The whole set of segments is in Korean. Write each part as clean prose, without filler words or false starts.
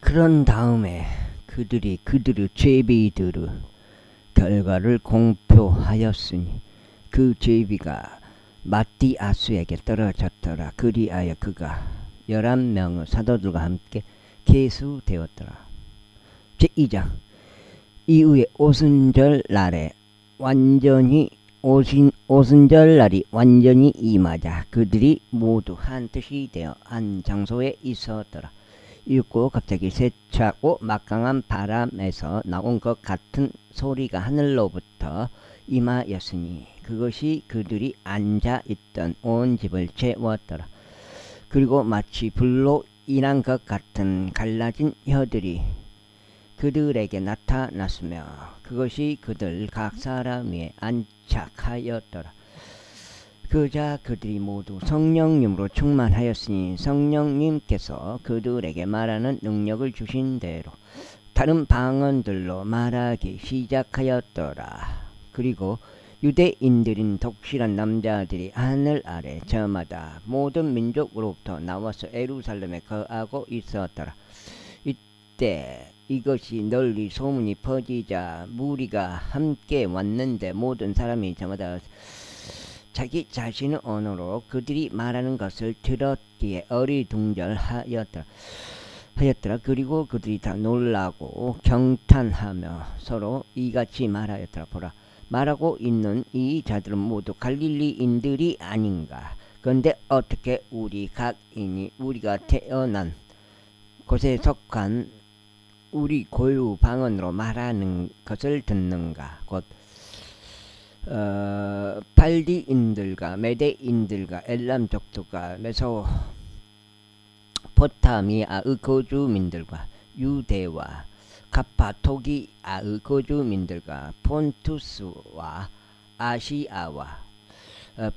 그런 다음에 그들의 제비들의 결과를 공표하였으니 그 제비가 마띠아스에게 떨어졌더라. 그리하여 그가 11명의 사도들과 함께 계수되었더라. 제2장. 이후에 오순절 날이 완전히 임하자 그들이 모두 한 뜻이 되어 한 장소에 있었더라. 읽고 갑자기 세차고 막강한 바람에서 나온 것 같은 소리가 하늘로부터 임하였으니 그것이 그들이 앉아있던 온 집을 채웠더라. 그리고 마치 불로 인한 것 같은 갈라진 혀들이 그들에게 나타났으며 그것이 그들 각 사람 위에 안착하였더라. 그자 그들이 모두 성령님으로 충만하였으니 성령님께서 그들에게 말하는 능력을 주신 대로 다른 방언들로 말하기 시작하였더라. 그리고 유대인들인 독실한 남자들이 하늘 아래 저마다 모든 민족으로부터 나와서 예루살렘에 거하고 있었더라. 이때 이것이 널리 소문이 퍼지자 무리가 함께 왔는데 모든 사람이 저마다 자기 자신의 언어로 그들이 말하는 것을 들었기에 어리둥절하였더라. 그리고 그들이 다 놀라고 경탄하며 서로 이같이 말하였더라. 보라, 말하고 있는 이 자들은 모두 갈릴리인들이 아닌가. 그런데 어떻게 우리 각인이 우리가 태어난 곳에 속한 우리 고유 방언으로 말하는 것을 듣는가. 곧 팔디인들과 메데인들과 엘람 족속과 메소포타미아의 거주민들과 유대와 카파도기아의 거주민들과 폰투스와 아시아와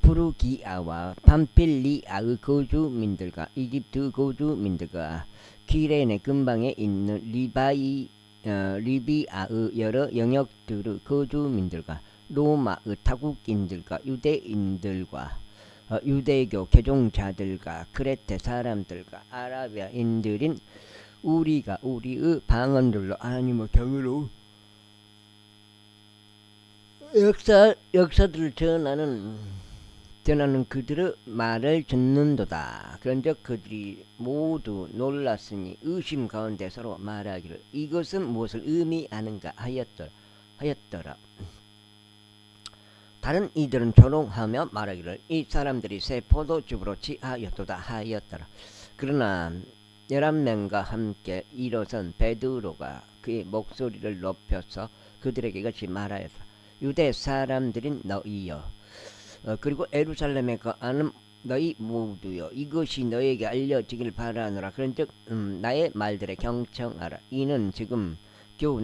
프루기아와 팜필리아의 거주민들과 이집트 거주민들과 기레네 근방에 있는 리비아의 여러 영역들의 거주민들과 로마의 타국인들과 유대인들과 유대교 개종자들과 크레테 사람들과 아라비아인들인 우리가 우리의 방언들로 하나님의 경으로 역사들을 전하는 그들의 말을 듣는도다. 그런즉 그들이 모두 놀랐으니 의심 가운데 서로 말하기를 이것은 무엇을 의미하는가 하였더라. 다른 이들은 조롱하며 말하기를 이 사람들이 새 포도즙으로 취하였도다 하였더라. 그러나 11명과 함께 일어선 베드로가 그의 목소리를 높여서 그들에게 같이 말하였다. 유대 사람들인 너희여, 그리고 예루살렘에 거하는 너희 모두여, 이것이 너희에게 알려지길 바라노라. 그런즉 나의 말들에 경청하라. 이는 지금 겨우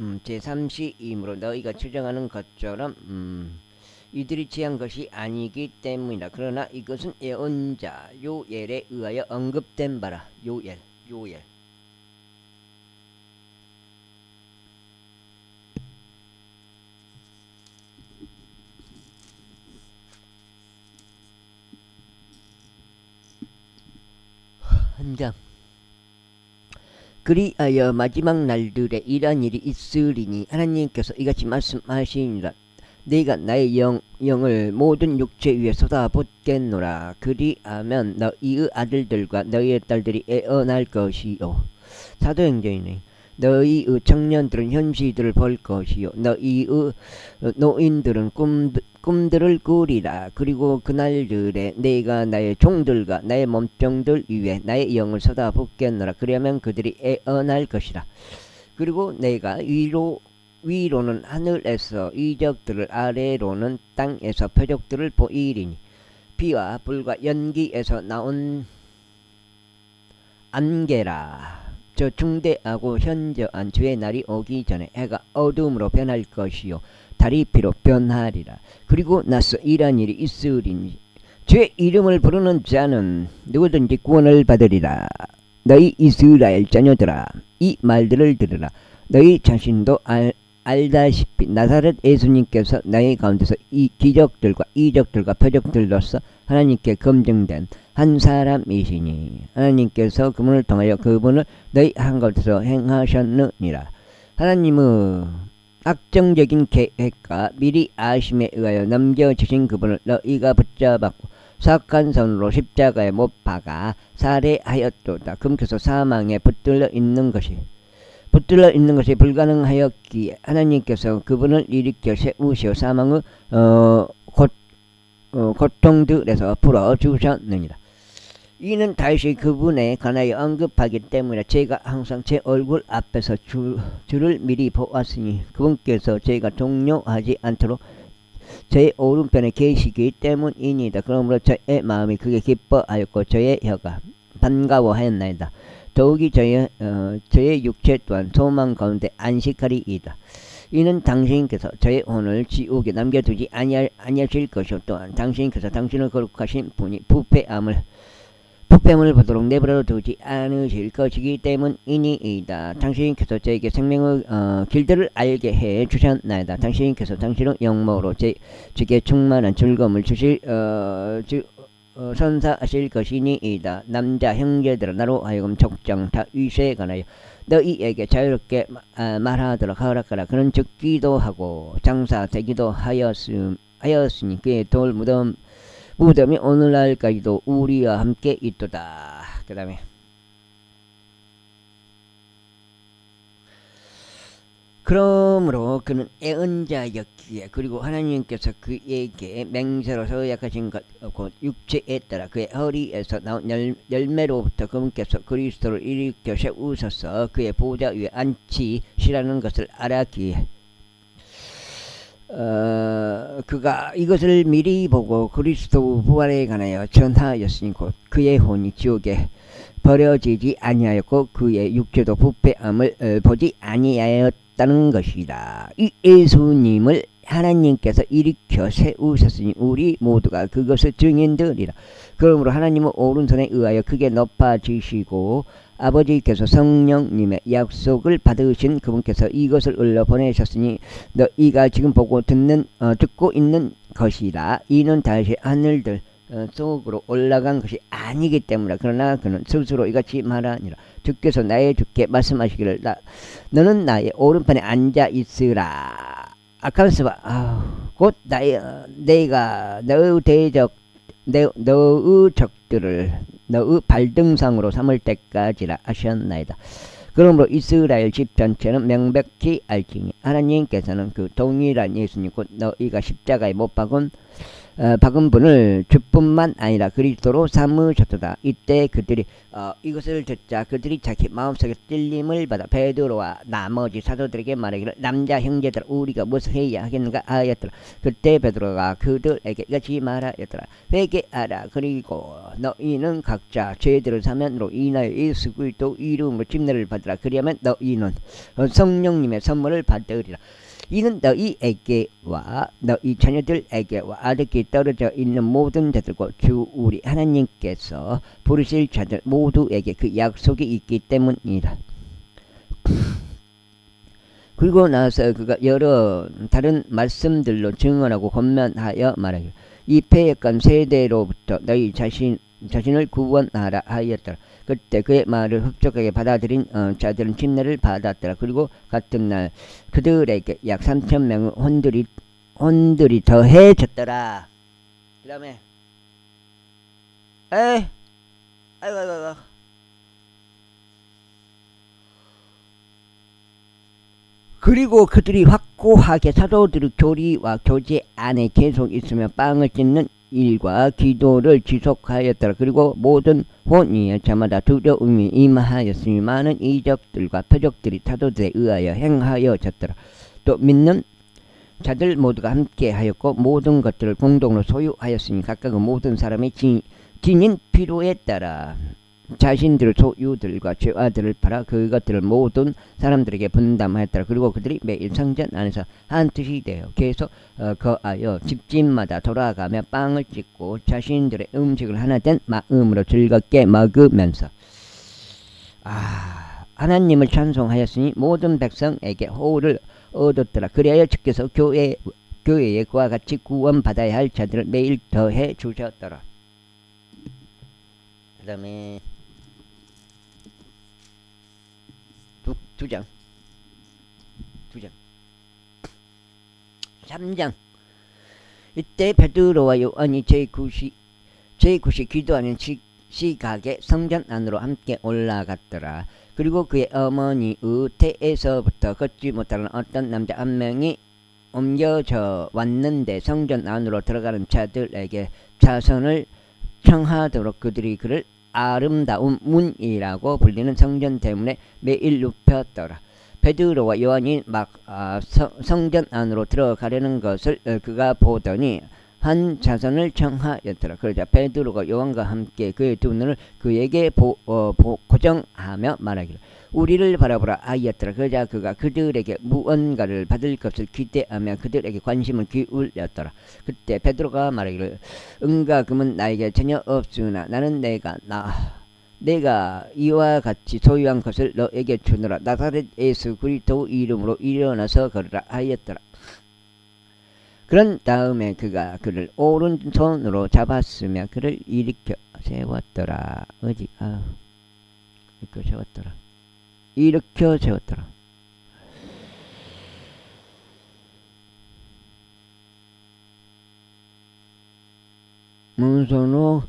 제3시이므로 너희가 추정하는 것처럼 이들이 취한 것이 아니기 때문이다. 그러나 이것은 예언자 요엘에 의하여 언급된 바라. 요엘. 한 장. 그리하여 마지막 날들에 이러한 일이 있으리니 하나님께서 이같이 말씀하시니라. 네가 나의 영을 모든 육체 위에 쏟아붓겠노라. 그리하면 너희의 아들들과 너희의 딸들이 애어날 것이요. 사도행전이네. 너희의 청년들은 현시들을 볼 것이요. 너희의 노인들은 꿈들을 꾸리라. 그리고 그날들에 내가 나의 종들과 나의 몸종들 위에 나의 영을 쏟아붓겠노라. 그리하면 그들이 애어날 것이라. 그리고 내가 위로는 하늘에서 이적들을, 아래로는 땅에서 표적들을 보이리니 비와 불과 연기에서 나온 안개라. 저 중대하고 현저한 주의 날이 오기 전에 해가 어둠으로 변할 것이요 달이 피로 변하리라. 그리고 나서 이러한 일이 있으리니 주의 이름을 부르는 자는 누구든지 구원을 받으리라. 너희 이스라엘 자녀들아, 이 말들을 들으라. 너희 자신도 알다시피 나사렛 예수님께서 너희 가운데서 이 기적들과 이적들과 표적들로서 하나님께 검증된 한 사람이시니 하나님께서 그분을 통하여 그분을 너희 한 것으로 행하셨느니라. 하나님의 악정적인 계획과 미리 아심에 의하여 넘겨주신 그분을 너희가 붙잡았고 사악한 손으로 십자가에 못 박아 살해하였도다. 그분께서 사망에 붙들려 있는 것이 불가능하였기에 하나님께서 그분을 일으켜 세우시어 사망의 고통들에서 풀어주셨느니라. 이는 다시 그분에 관하여 언급하기 때문에 제가 항상 제 얼굴 앞에서 주를 미리 보았으니 그분께서 제가 동요하지 않도록 제 오른편에 계시기 때문이니다. 그러므로 저의 마음이 크게 기뻐하였고 저의 혀가 반가워하였나이다. 더욱이 저의 육체 또한 소망 가운데 안식하리이다. 이는 당신께서 저의 혼을 지옥에 남겨두지 아니하실 것이요 또한 당신께서 당신을 거룩하신 분이 부패함을 보도록 내버려 두지 않으실 것이기 때문이니이다. 당신께서 저에게 생명의 길들을 알게 해 주셨나이다. 당신께서 당신의 영모로 제게 충만한 즐거움을 선사하실 것이니이다. 남자 형제들아 나로 하여금 족장 다윗에 관하여 너희에게 자유롭게 말하도록 허락하라. 그는 죽기도 하고 장사되기도 하였으니 그의 돌 무덤이 오늘날까지도 우리와 함께 있도다. 그 다음에 그러므로 그는 애언자였기에 그리고 하나님께서 그에게 맹세로 서약하신 것 곧 육체에 따라 그의 허리에서 나온 열매로부터 그분께서 그리스도를 일으켜 세우셔서 그의 보좌 위에 앉히시라는 것을 알았기에 그가 이것을 미리 보고 그리스도 부활에 관하여 전하였으니 곧 그의 혼이 지옥에 버려지지 아니하였고 그의 육체도 부패함을 보지 아니하였다는 것이다. 이 예수님을 하나님께서 일으켜 세우셨으니 우리 모두가 그것의 증인들이라. 그러므로 하나님의 오른손에 의하여 크게 높아지시고 아버지께서 성령님의 약속을 받으신 그분께서 이것을 흘러 보내셨으니 너희가 지금 보고 듣고 있는 것이라. 이는 다시 하늘들 속으로 올라간 것이 아니기 때문이라. 그러나 그는 스스로 이같이 말하니라. 주께서 나의 주께 말씀하시기를 너는 나의 오른편에 앉아 있으라. 아까면서 곧 내가 너의 적들을 너의 발등상으로 삼을 때까지라 하셨나이다. 그러므로 이스라엘 집 전체는 명백히 알지니 하나님께서는 그 동일한 예수님 곧 너희가 십자가에 못 박은 분을 주뿐만 아니라 그리스도로 삼으셨도다. 이때 그들이 이것을 듣자 그들이 자기 마음속에 찔림을 받아 베드로와 나머지 사도들에게 말하기를 남자 형제들 우리가 무엇을 해야 하겠는가 하였더라. 그때 베드로가 그들에게 이같이 말하였더라. 회개하라. 그리고 너희는 각자 죄들을 사면으로 인하여 예수 그리스도 이름으로 침례를 받으라. 그리하면 너희는 성령님의 선물을 받으리라. 이는 너희에게와 너희 자녀들에게와 아득히 떨어져 있는 모든 자들과 주 우리 하나님께서 부르실 자들 모두에게 그 약속이 있기 때문이라. 그리고 나서 그가 여러 다른 말씀들로 증언하고 권면하여 말하기를 이 패역한 세대로부터 너희 자신을 구원하라 하였더라. 그때 그의 말을 흡족하게 받아들인 자들은 침례를 받았더라. 그리고 같은 날 그들에게 약 3,000명의 혼들이 더해졌더라. 그 다음에 아이고 그리고 그들이 확고하게 사도들의 교리와 교제 안에 계속 있으며 빵을 찢는 일과 기도를 지속하였더라. 그리고 모든 혼이 저마다 두려움이 임하였으니 많은 이적들과 표적들이 사도들에 의하여 행하여졌더라. 또 믿는 자들 모두가 함께하였고 모든 것들을 공동으로 소유하였으니 각각의 모든 사람이 지닌 필요에 따라 자신들의 소유들과 죄화들을 팔아 그것들을 모든 사람들에게 분담하였더라. 그리고 그들이 매일 성전 안에서 한 뜻이 되어 계속 거하여 집집마다 돌아가며 빵을 찢고 자신들의 음식을 하나된 마음으로 즐겁게 먹으면서 하나님을 찬송하였으니 모든 백성에게 호를 얻었더라. 그리하여 주께서 교회에 그와 같이 구원받아야 할 자들을 매일 더해 주셨더라. 그 다음에 두 장, 3장. 이때 베드로와 요한이 제9시 기도하는 시각에 성전 안으로 함께 올라갔더라. 그리고 그의 어머니 의태에서부터 걷지 못하는 어떤 남자 한 명이 옮겨져 왔는데 성전 안으로 들어가는 자들에게 자선을 청하도록 그들이 그를 아름다운 문이라고 불리는 성전 대문에 매일 눕혔더라. 베드로와 요한이 막 성전 안으로 들어가려는 것을 그가 보더니 한 자선을 청하였더라. 그러자 베드로가 요한과 함께 그의 두 눈을 그에게 고정하며 말하기를 우리를 바라보라 하였더라. 그러자 그가 그들에게 무언가를 받을 것을 기대하며 그들에게 관심을 기울였더라. 그때 베드로가 말하기를 은과 금은 나에게 전혀 없으나 나는 내가 이와 같이 소유한 것을 너에게 주노라. 나사렛 예수 그리스도 이름으로 일어나서 걸으라 하였더라. 그런 다음에 그가 그를 오른손으로 잡았으며 그를 일으켜 세웠더라. 일으켜 세웠더라. 문손으로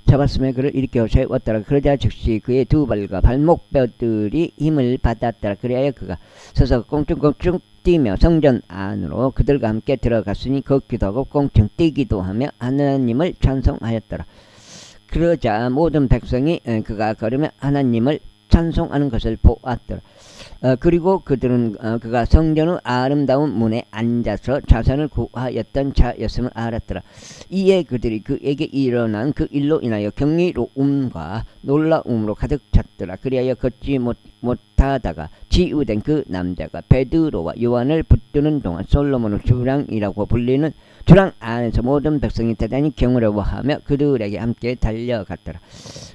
잡았으며 그를 일으켜 세웠더라. 그러자 즉시 그의 두 발과 발목뼈들이 힘을 받았더라. 그리하여 그가 서서 꽁충꽁충 뛰며 성전 안으로 그들과 함께 들어갔으니 걷기도 하고 꽁충 뛰기도 하며 하나님을 찬송하였더라. 그러자 모든 백성이 그가 걸으며 하나님을 찬송하는 것을 보았더라. 그리고 그들은 그가 성전의 아름다운 문에 앉아서 자선을 구하였던 자였음을 알았더라. 이에 그들이 그에게 일어난 그 일로 인하여 경이로움과 놀라움으로 가득 찼더라. 그리하여 걷지 못하다가 치유된 그 남자가 베드로와 요한을 붙드는 동안 솔로몬의 주랑이라고 불리는 주랑 안에서 모든 백성이 대단히 경외로워하며 그들에게 함께 달려갔더라.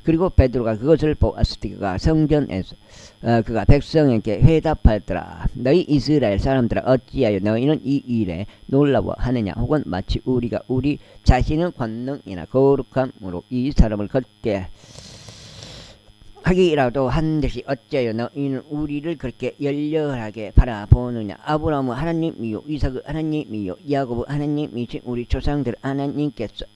그리고 베드로가 그것을 보았을 때 그가 성전에서 그가 백성에게 회답하였더라. 너희 이스라엘 사람들아 어찌하여 너희는 이 일에 놀라워하느냐. 혹은 마치 우리가 우리 자신의 권능이나 거룩함으로 이 사람을 걷게 하기라도 한 듯이 어찌하여 너희는 우리를 그렇게 열렬하게 바라보느냐. 아브라함은 하나님이요 이삭의 하나님이요 야곱의 하나님이신 우리 조상들 하나님께서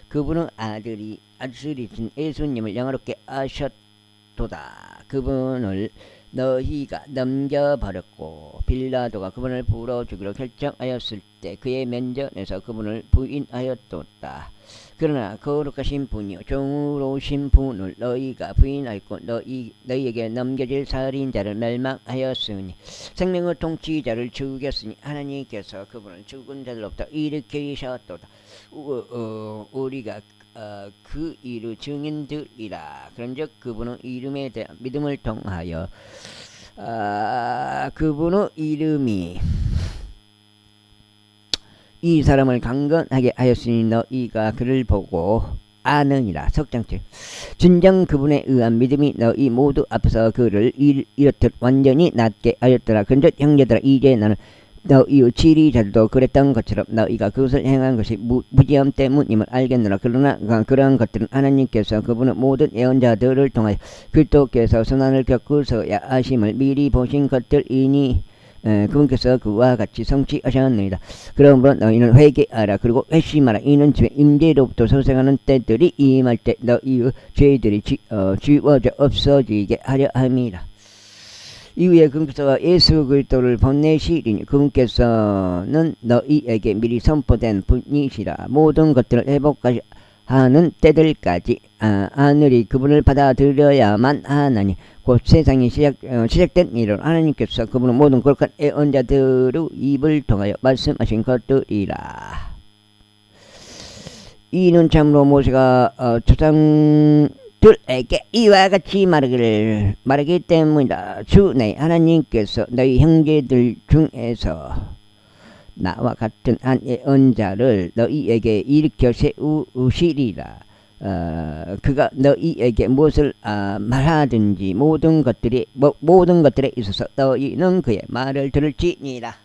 그분의 아들이신 예수님을 영화롭게 하셨도다. 그분을 너희가 넘겨버렸고 빌라도가 그분을 풀어주기로 결정하였을 때 그의 면전에서 그분을 부인하였도다. 그러나 거룩하신 분이요 정의로우신 분을 너희가 부인하였고 너희에게 넘겨질 살인자를 멸망하였으니 생명의 통치자를 죽였으니 하나님께서 그분을 죽은 자들로부터 일으키셨도다. 우리가 그 일의 증인들이라. 그런즉 그분의 이름에 대한 믿음을 통하여 그분의 이름이 이 사람을 강건하게 하였으니 너희가 그를 보고 아느니라. 석장칠 진정 그분에 의한 믿음이 너희 모두 앞에서 그를 이렇듯 완전히 낫게 하였더라. 그런즉 형제들아 이제 나는 너희의 지리자들도 그랬던 것처럼 너희가 그것을 행한 것이 무지함 때문임을 알겠노라. 그러나 그러한 것들은 하나님께서 그분의 모든 예언자들을 통하여 그리스도께서 선한을 겪으셔야 하심을 미리 보신 것들이니 그분께서 그와 같이 성취하셨느니라. 그러므로 너희는 회개하라. 그리고 회심하라. 이는 주의 임재로부터 소생하는 때들이 임할 때 너희의 죄들이 지워져 없어지게 하려 함이라. 이후에 그분께서 예수 그리스도를 보내시리니 그분께서는 너희에게 미리 선포된 분이시라. 모든 것들을 회복하는 때들까지 하늘이 그분을 받아들여야만 하나니 곧 세상이 시작된 일은 하나님께서 그분의 모든 거룩한 예언자들의 입을 통하여 말씀하신 것들이라. 이는 참으로 모세가 조상들에게 이와 같이 말하기 때문이다. 주 내 하나님께서 너희 형제들 중에서 나와 같은 한 예언자를 너희에게 일으켜 세우시리라. 그가 너희에게 무엇을 말하든지 모든 것들에 있어서 너희는 그의 말을 들을지니라.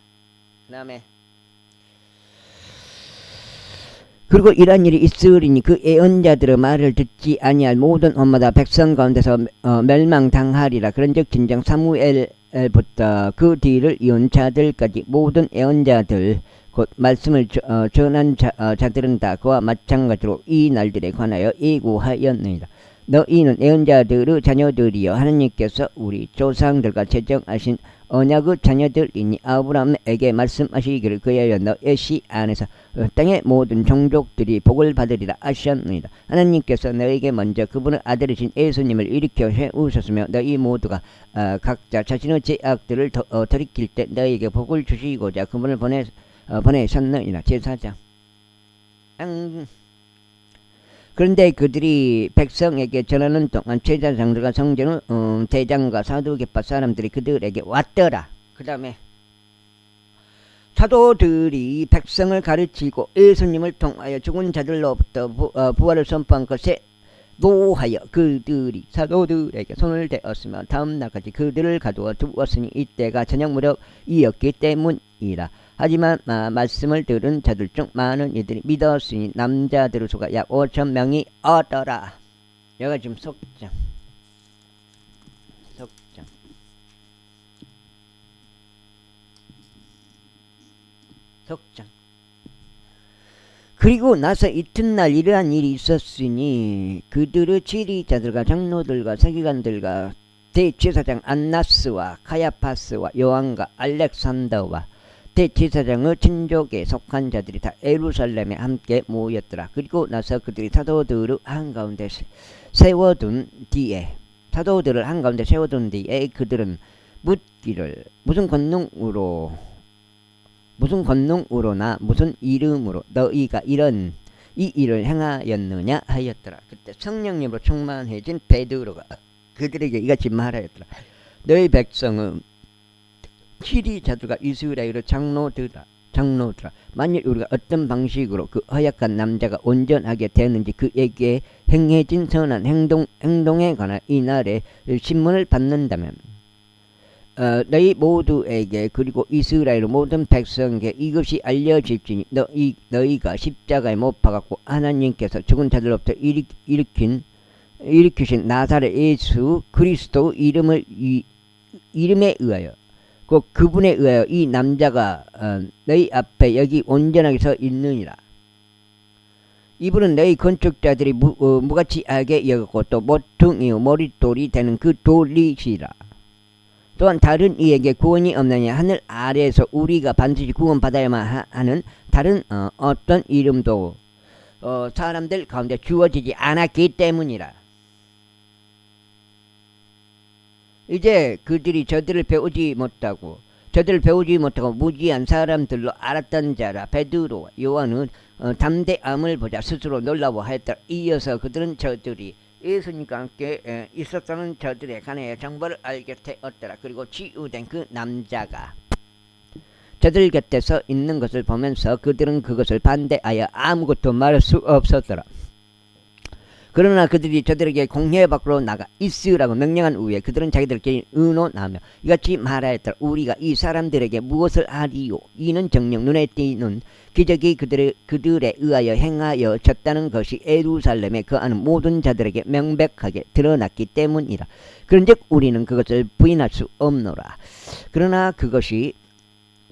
그 다음에 그리고 이러한 일이 있으리니 그 예언자들의 말을 듣지 아니할 모든 엄마다 백성 가운데서 멸망당하리라. 그런즉 진정 사무엘부터 그 뒤를 이은 자들까지 모든 예언자들 곧 말씀을 전한 자들은 다 그와 마찬가지로 이 날들에 관하여 예고하였느니라. 너희는 예언자들의 자녀들이여 하나님께서 우리 조상들과 제정하신 언약의 자녀들이니 아브라함에게 말씀하시기를 그리하여 너의 씨 안에서 땅의 모든 종족들이 복을 받으리라 하셨느니라. 하나님께서 너에게 먼저 그분의 아들이신 예수님을 일으켜 세우셨으며 너희 모두가 각자 자신의 죄악들을 돌이킬 때 너에게 복을 주시고자 그분을 보내셨느니라. 제사장. 그런데 그들이 백성에게 전하는 동안 제사장들과 성전의 대장과 사두개파 사람들이 그들에게 왔더라. 그 다음에 사도들이 백성을 가르치고 예수님을 통하여 죽은 자들로부터 부활을 선포한 것에 노하여 그들이 사도들에게 손을 대었으며 다음 날까지 그들을 가두어 두었으니 이때가 저녁 무렵이었기 때문이라. 하지만 말씀을 들은 자들 중 많은 이들이 믿었으니 남자들의 수가 약 5,000명이 얻더라. 여기가 지금 속장. 그리고 나서 이튿날 이러한 일이 있었으니 그들의 지리자들과 장로들과 서기관들과 대제사장 안나스와 카야파스와 요한과 알렉산더와 대제사장의 친족에 속한 자들이 다 예루살렘에 함께 모였더라. 그리고 나서 그들이 사도들을 한가운데 세워둔 뒤에 그들은 묻기를 무슨 권능으로나 무슨 이름으로 너희가 이 일을 행하였느냐 하였더라. 그때 성령님으로 충만해진 베드로가 그들에게 이같이 말하였더라. 너희 백성은 지리자들과 이스라엘의 장로들아 만일 우리가 어떤 방식으로 그 허약한 남자가 온전하게 되는지 그에게 행해진 선한 행동에 관한 이날에 신문을 받는다면 너희 모두에게 그리고 이스라엘 모든 백성에게 이것이 알려질지니 너희가 십자가에 못 박았고 하나님께서 죽은 자들로부터 일으키신 나사렛 예수 그리스도 이름에 의하여 그분에 의하여 이 남자가 너희 앞에 여기 온전하게 서 있느니라. 이분은 너희 건축자들이 무가치하게 여겼고 또 모퉁이요 머릿돌이 되는 그 돌이시라. 또한 다른 이에게 구원이 없느냐 하늘 아래에서 우리가 반드시 구원받아야만 하는 다른 어떤 이름도 사람들 가운데 주어지지 않았기 때문이라. 이제 그들이 저들을 배우지 못하고 무지한 사람들로 알았던 자라 베드로와 요한은 담대함을 보자 스스로 놀라워하였더라. 이어서 그들은 저들이 예수님과 함께 있었다는 저들에 관하여 정보를 알게 되었더라. 그리고 치유된 그 남자가 저들 곁에서 있는 것을 보면서 그들은 그것을 반대하여 아무것도 말할 수 없었더라. 그러나 그들이 저들에게 공회 밖으로 나가 있으라고 명령한 후에 그들은 자기들끼리 의논하며 이같이 말하였더라. 우리가 이 사람들에게 무엇을 하리요? 이는 정녕 눈에 띄는 기적이 그들에 의하여 행하여졌다는 것이 예루살렘에 거하는 모든 자들에게 명백하게 드러났기 때문이라. 그런즉 우리는 그것을 부인할 수 없노라. 그러나 그것이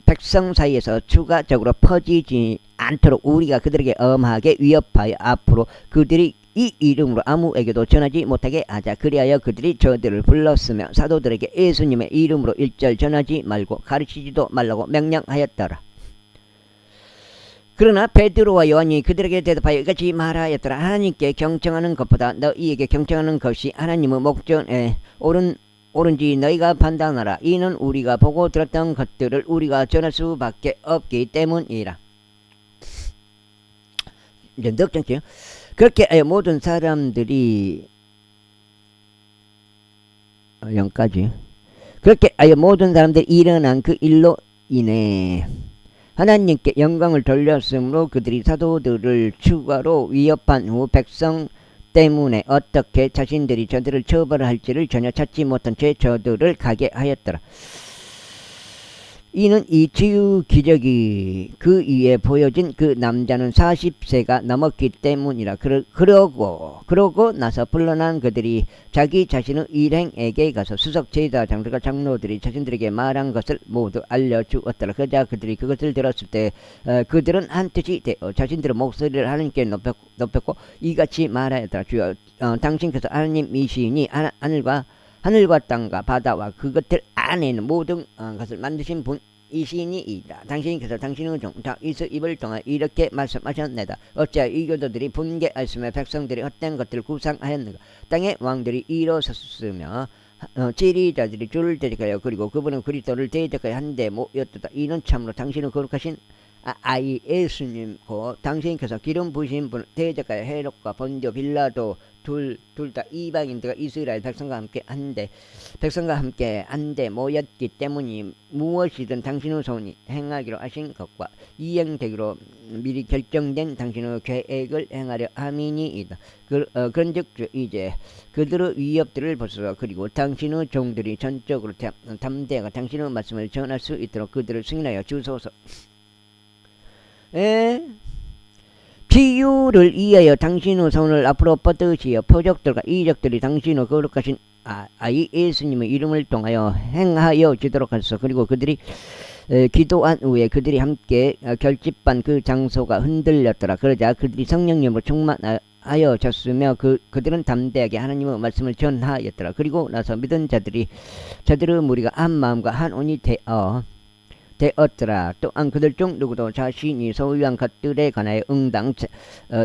백성 사이에서 추가적으로 퍼지지 않도록 우리가 그들에게 엄하게 위협하여 앞으로 그들이 이 이름으로 아무에게도 전하지 못하게 하자. 그리하여 그들이 저들을 불렀으며 사도들에게 예수님의 이름으로 일절 전하지 말고 가르치지도 말라고 명령하였더라. 그러나 베드로와 요한이 그들에게 대답하여 이같이 말하였더라. 하나님께 경청하는 것보다 너희에게 경청하는 것이 하나님의 목전에 옳은지 너희가 판단하라. 이는 우리가 보고 들었던 것들을 우리가 전할 수밖에 없기 때문이라. 이제 넉장치요. 그렇게 모든 사람들이 여기까지 그렇게 모든 사람들이 일어난 그 일로 인해 하나님께 영광을 돌렸으므로 그들이 사도들을 추가로 위협한 후 백성 때문에 어떻게 자신들이 저들을 처벌할지를 전혀 찾지 못한 채 저들을 가게 하였더라. 이는 이 치유 기적이 그 위에 보여진 그 남자는 40세가 넘었기 때문이라. 그러고 나서 불러난 그들이 자기 자신의 일행에게 가서 수석 제자 장로가 장로들이 자신들에게 말한 것을 모두 알려주었더라. 그러자 그들이 그것을 들었을 때 그들은 한뜻이 되어 자신들의 목소리를 하나님께 높였고 이같이 말하였더라. 주여, 당신께서 하나님이시니 하늘과 땅과 바다와 그것들 안에 있는 모든 것을 만드신 분이시니이다. 당신께서 당신의 종 다윗의 입을 통해 이렇게 말씀하셨나이다. 어찌하여 이 교도들이 분개하였으며 백성들이 헛된 것들을 구상하였는가. 땅의 왕들이 일어섰으며 지리자들이 주를 대적하여 그리고 그분은 그리스도를 대적하여 한데 모였도다. 이는 참으로 당신의 거룩하신 아이 예수님고 당신께서 기름 부으신 분을 대적하여 헤롯과 본디오 빌라도 둘 다 이방인들과 이스라엘 백성과 함께 한데 모였기 때문이 무엇이든 당신의 손이 행하기로 하신 것과 이행되기로 미리 결정된 당신의 계획을 행하려 함이니이다. 그런즉 이제 그들의 위협들을 벗어서 그리고 당신의 종들이 전적으로 담대하고 당신의 말씀을 전할 수 있도록 그들을 승인하여 주소서. 치유를 위하여 당신의 손을 앞으로 뻗으시어 표적들과 이적들이 당신의 거룩하신 아이 예수님의 이름을 통하여 행하여 지도록 하소서. 그리고 그들이 기도한 후에 그들이 함께 결집한 그 장소가 흔들렸더라. 그러자 그들이 성령님으로 충만하여 졌으며 그들은 담대하게 하나님의 말씀을 전하였더라. 그리고 나서 믿은 자들의 무리가 한 마음과 한 온이 되었더라. 또한 그들 중 누구도 자신이 소유한 것들에 관하여 응당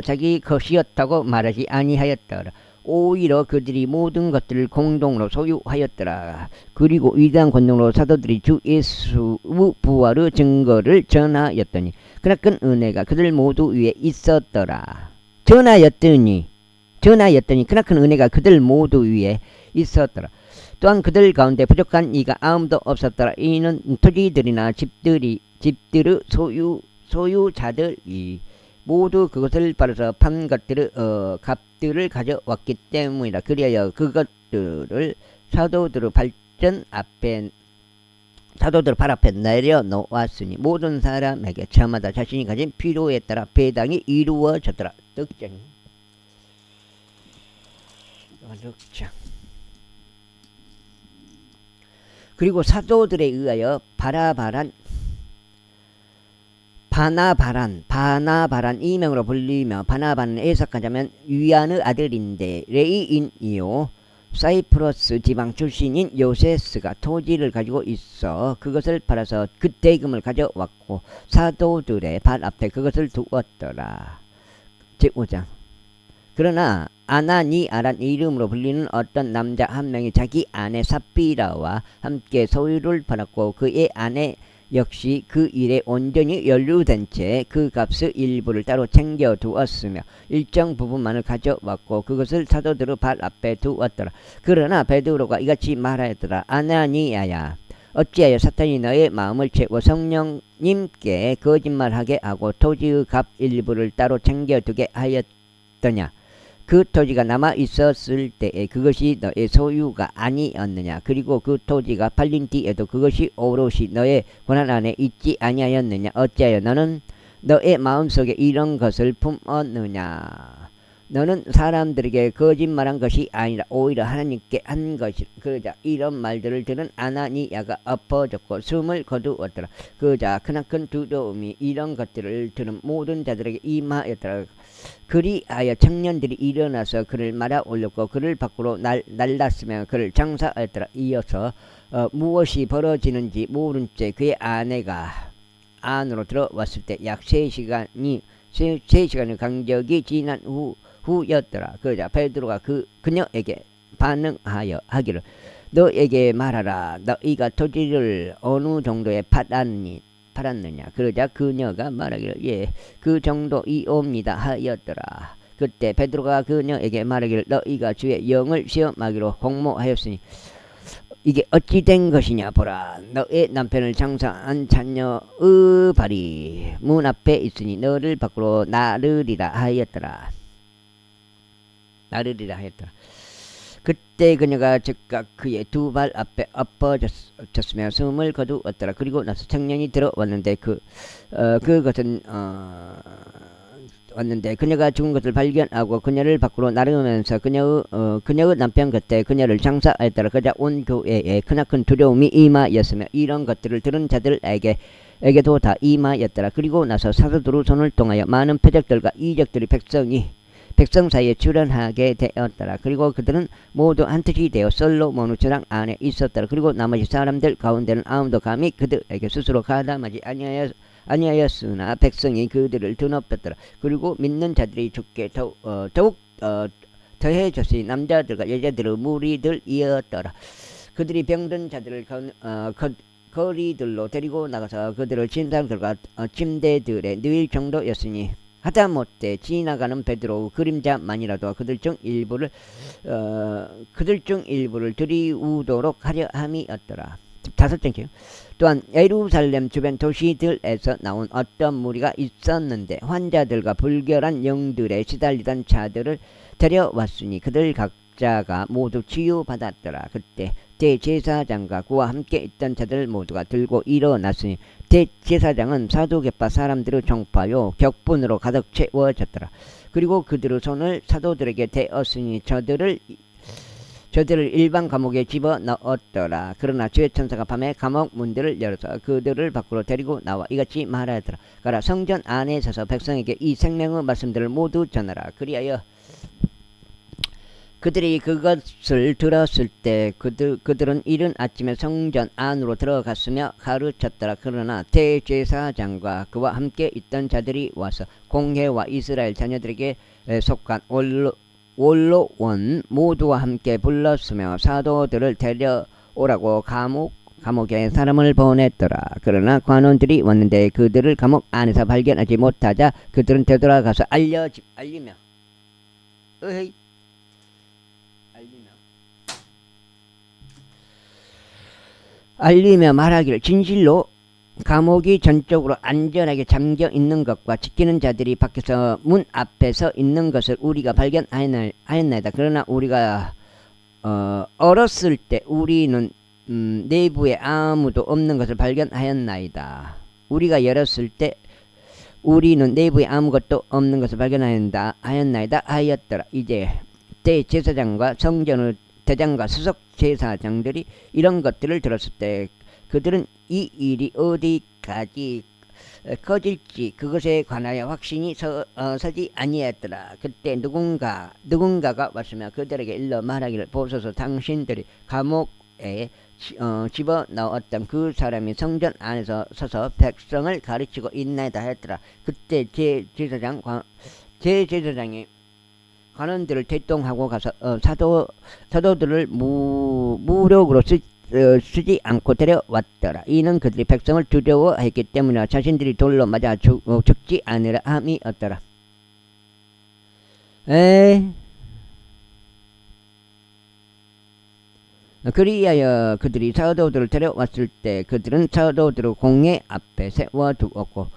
자기 것이었다고 말하지 아니하였더라. 오히려 그들이 모든 것들을 공동으로 소유하였더라. 그리고 위대한 권능으로 사도들이 주 예수의 부활의 증거를 전하였더니 그러나 큰 은혜가 그들 모두 위에 있었더라. 전하였더니 그러나 큰 은혜가 그들 모두 위에 있었더라. 또한 그들 가운데 부족한 이가 아무도 없었더라. 이는 토지들이나 집들의 소유자들이 모두 그것을 팔아서 판 것들의 값들을 가져왔기 때문이라. 그리하여 그것들을 사도들 발 앞에 내려놓았으니 모든 사람에게 저마다 자신이 가진 필요에 따라 배당이 이루어졌더라. 득장. 그리고 사도들에 의하여 바나바란 이명으로 불리며 바나바는 해석하자면 유한의 아들인데 레이인이요 사이프러스 지방 출신인 요세스가 토지를 가지고 있어 그것을 팔아서 그 대금을 가져왔고 사도들의 발 앞에 그것을 두었더라. 제5장. 그러나 아나니아란 이름으로 불리는 어떤 남자 한 명이 자기 아내 삽비라와 함께 소유를 팔았고 그의 아내 역시 그 일에 온전히 연루된 채 그 값의 일부를 따로 챙겨 두었으며 일정 부분만을 가져왔고 그것을 사도들의 발 앞에 두었더라. 그러나 베드로가 이같이 말하였더라. 아나니아야, 어찌하여 사탄이 너의 마음을 채워 성령님께 거짓말하게 하고 토지의 값 일부를 따로 챙겨두게 하였더냐. 그 토지가 남아 있었을 때에 그것이 너의 소유가 아니었느냐. 그리고 그 토지가 팔린 뒤에도 그것이 오롯이 너의 권한 안에 있지 아니하였느냐. 어찌하여 너는 너의 마음속에 이런 것을 품었느냐. 너는 사람들에게 거짓말한 것이 아니라 오히려 하나님께 한 것이라. 그러자 이런 말들을 들은 아나니아가 엎어졌고 숨을 거두었더라. 그러자 크나큰 두려움이 이런 것들을 들은 모든 자들에게 임하였더라. 그리하여 청년들이 일어나서 그를 말아 올렸고 그를 밖으로 날랐으며 그를 장사하였더라. 이어서 무엇이 벌어지는지 모른 채 그의 아내가 안으로 들어왔을 때 약 3시간의 간격이 지난 후였더라. 그러자 베드로가 그녀에게 반응하여 하기를 너에게 말하라. 너희가 토지를 어느 정도에 팔았느냐. 그러자 그녀가 말하기를 예, 그 정도이옵니다 하였더라. 그때 베드로가 그녀에게 말하기를 너희가 주의 영을 시험하기로 공모하였으니 이게 어찌 된 것이냐. 보라, 너의 남편을 장사한 자녀의 발이 문 앞에 있으니 너를 밖으로 나르리라 하였더라. 그때 그녀가 즉각 그의 두 발 앞에 엎어졌으며 숨을 거두었더라. 그리고 나서 청년이 들어왔는데 그것은 왔는데 그녀가 죽은 것을 발견하고 그녀를 밖으로 나르면서 그녀의 남편 곁에 그녀를 장사하였더라. 그러자 온 교회에 크나큰 두려움이 임하였으며 이런 것들을 들은 자들에게도 다 임하였더라. 그리고 나서 사도들로 손을 통하여 많은 표적들과 이적들이 백성 사이에 출현하게 되었더라. 그리고 그들은 모두 한 뜻이 되어 솔로몬의 주당 안에 있었더라. 그리고 나머지 사람들 가운데는 아무도 감히 그들에게 스스로 가담하지 아니하였으나 백성이 그들을 드높였더라. 그리고 믿는 자들이 죽게 더욱 더해졌으니 남자들과 여자들의 무리들이었더라. 그들이 병든 자들을 거리들로 데리고 나가서 그들을 진상들과 침대들에 누일 정도였으니 하다못해 지나가는 베드로의 그림자만이라도 그들 중 일부를 들이우도록 하려 함이었더라. 15장이요. 또한 예루살렘 주변 도시들에서 나온 어떤 무리가 있었는데 환자들과 불결한 영들에 시달리던 자들을 데려왔으니 그들 각자가 모두 치유받았더라. 그때 대제사장과 그와 함께 있던 자들 모두가 들고 일어났으니 대제사장은 사두개파 사람들의 정파요 격분으로 가득 채워졌더라. 그리고 그들의 손을 사도들에게 대었으니 저들을 일반 감옥에 집어넣었더라. 그러나 주의 천사가 밤에 감옥 문들을 열어서 그들을 밖으로 데리고 나와 이같이 말하더라. 가라, 성전 안에 서서 백성에게 이 생명의 말씀들을 모두 전하라. 그리하여 그들이 그것을 들었을 때 그들은 이른 아침에 성전 안으로 들어갔으며 가르쳤더라. 그러나 대제사장과 그와 함께 있던 자들이 와서 공회와 이스라엘 자녀들에게 속한 원로원 모두와 함께 불렀으며 사도들을 데려오라고 감옥에 사람을 보냈더라. 그러나 관원들이 왔는데 그들을 감옥 안에서 발견하지 못하자 그들은 되돌아가서 알리며 말하기를 진실로 감옥이 전적으로 안전하게 잠겨 있는 것과 지키는 자들이 밖에서 문 앞에 서 있는 것을 우리가 발견하였나이다. 그러나 우리가 얼었을 때 우리는 내부에 아무도 없는 것을 발견하였나이다. 우리가 열었을 때 우리는 내부에 아무것도 없는 것을 발견하였나이다 하였더라. 이제 대제사장과 성전의 대장과 수석 제사장들이 이런 것들을 들었을 때 그들은 이 일이 어디까지 커질지 그것에 관하여 확신이 서지 아니했더라. 그때 누군가가 왔으며 그들에게 일러 말하기를 보소서, 당신들이 감옥에 집어넣었던 그 사람이 성전 안에서 서서 백성을 가르치고 있나이다 했더라. 그때 제제사장이 관원들을 대동하고 가서 사도들을 무력으로 쓰지 않고 데려왔더라. 이는 그들이 백성을 두려워했기 때문이라. 자신들이 돌로 맞아 죽지 않으라 함이었더라. 그리하여 그들이 사도들을 데려왔을 때 그들은 사도들을 공회 앞에 세워두었고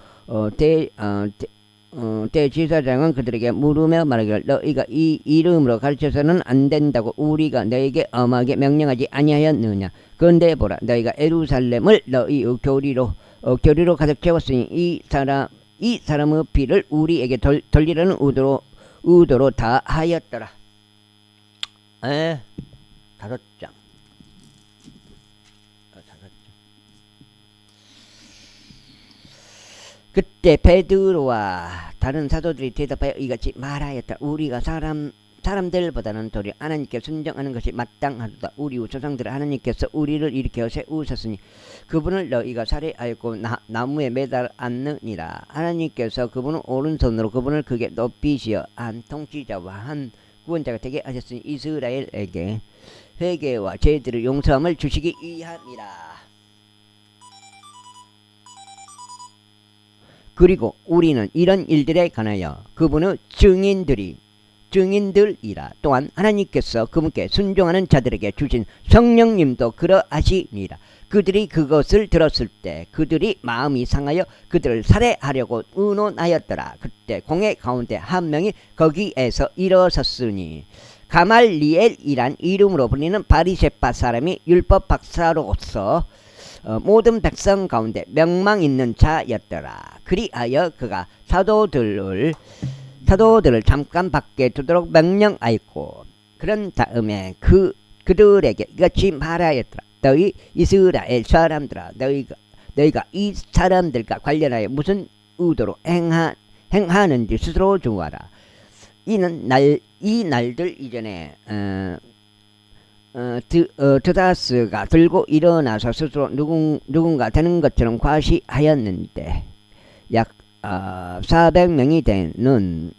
대제사장은 그들에게 물으며 말하기를 너희가 이 이름으로 가르쳐서는 안 된다고 우리가 너에게 엄하게 명령하지 아니하였느냐. 그런데 보라, 너희가 예루살렘을 너희의 교리로 가득 채웠으니 이 사람의 피를 우리에게 돌리려는 의도로 다 하였더라. 5장. 그때 베드로와 다른 사도들이 대답하여 이같이 말하였다. 우리가 사람들보다는 도리어 하나님께 순종하는 것이 마땅하도다. 우리 조상들 하나님께서 우리를 일으켜 세우셨으니 그분을 너희가 살해하였고 나무에 매달았느니라. 하나님께서 그분을 오른손으로 그분을 크게 높이시어 한 통치자와 한 구원자가 되게 하셨으니 이스라엘에게 회개와 죄들의 용서함을 주시기 위함이라. 그리고 우리는 이런 일들에 관하여 그분의 증인들이라. 또한 하나님께서 그분께 순종하는 자들에게 주신 성령님도 그러하시니라. 그들이 그것을 들었을 때 그들이 마음이 상하여 그들을 살해하려고 의논하였더라. 그때 공회 가운데 한 명이 거기에서 일어섰으니 가말리엘이란 이름으로 불리는 바리새파 사람이 율법 박사로서 모든 백성 가운데 명망 있는 자였더라. 그리하여 그가 사도들을 잠깐 밖에 두도록 명령하였고, 그런 다음에 그들에게 이같이 말하였더라. 너희 이스라엘 사람들아, 너희가 이 사람들과 관련하여 무슨 의도로 행하는지 스스로 정하라. 이 날들 이전에 드다스가 들고 일어나서 스스로 누군가 되는 것처럼 과시하였는데, 약 400명이 되는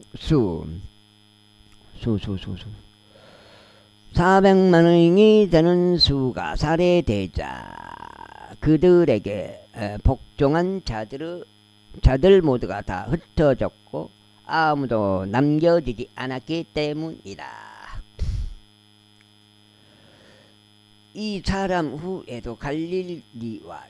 400만이 되는 수가 살해되자 그들에게 복종한 자들 모두가 다 흩어졌고 아무도 남겨지지 않았기 때문이다. 이 사람 후에도 갈릴리와